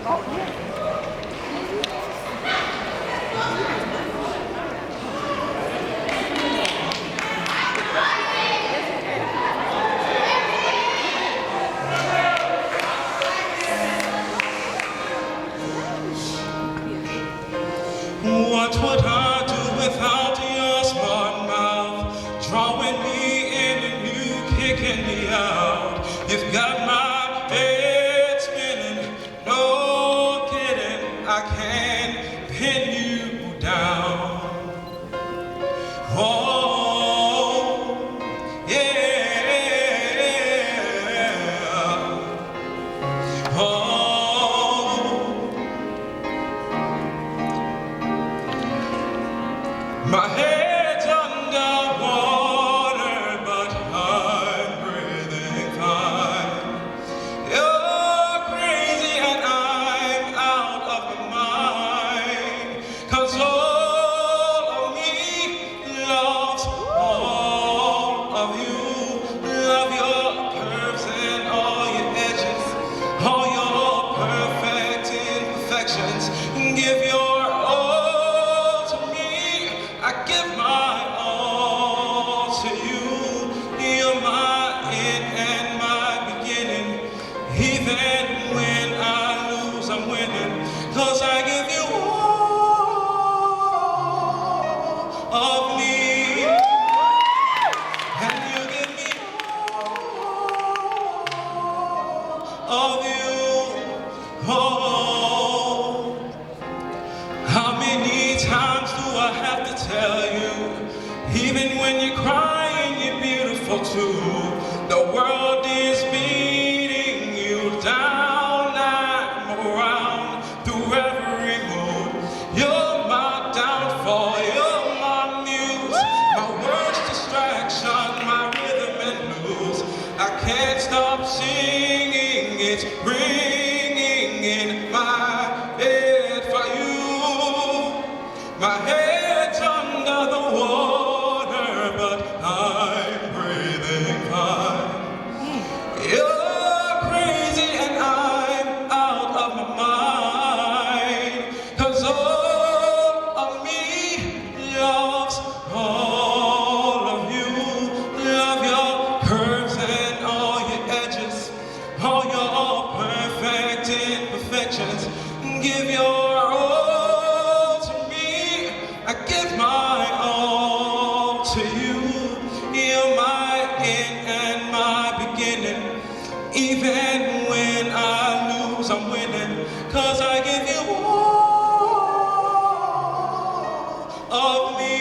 What would I do without your smart mouth, drawing me in and you kicking me out? You've got my head spinning, no kidding, I can't pin you down. Oh, yeah. Oh. My head's under water, but I'm breathing fine. You're crazy and I'm out of my mind, 'cause all of me loves all of you. Love your curves and all your edges, all your perfect imperfections. Give your I give my all to you. You're my end and my beginning. Even when I lose, I'm winning. 'Cause I give you all of me. And you give me all of you. Oh. How many times do I have to tell you? Even when you're crying, you're beautiful too. The world is beating you down. I'm around through every mood. You're my downfall, you're my muse, my worst distraction, my rhythm and blues. I can't stop singing, it's ringing in my head for you. My head's under the water, but I'm breathing fine. You're crazy and I'm out of my mind, 'cause all of me loves all of you. Love your curves and all your edges, all your perfect imperfections. Give your all to me, I give my all to you. You're my end and my beginning. Even when I lose, I'm winning. 'Cause I give you all of me.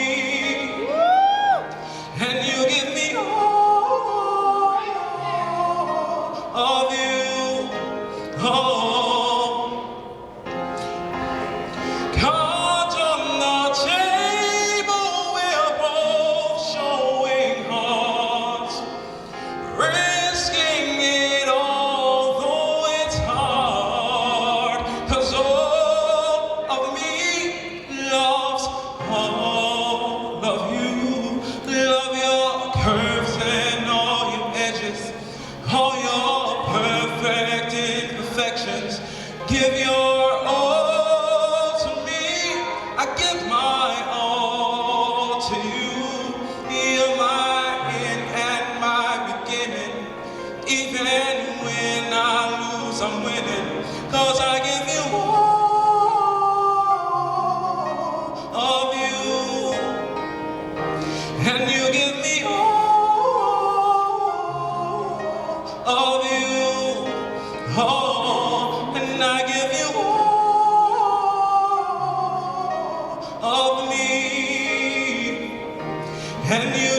And you give me all of you. Oh. Cards on the table, we're both showing hearts, risking it all, though it's hard. 'Cause all of me loves all of you. Love your curves and all your edges, all your perfect imperfections. Give your all to me, I give my all to you. You're my end and my beginning. Even when I lose, I'm winning. 'Cause I give you all of you. And you give me all of you. Oh, and I give you all of me. And you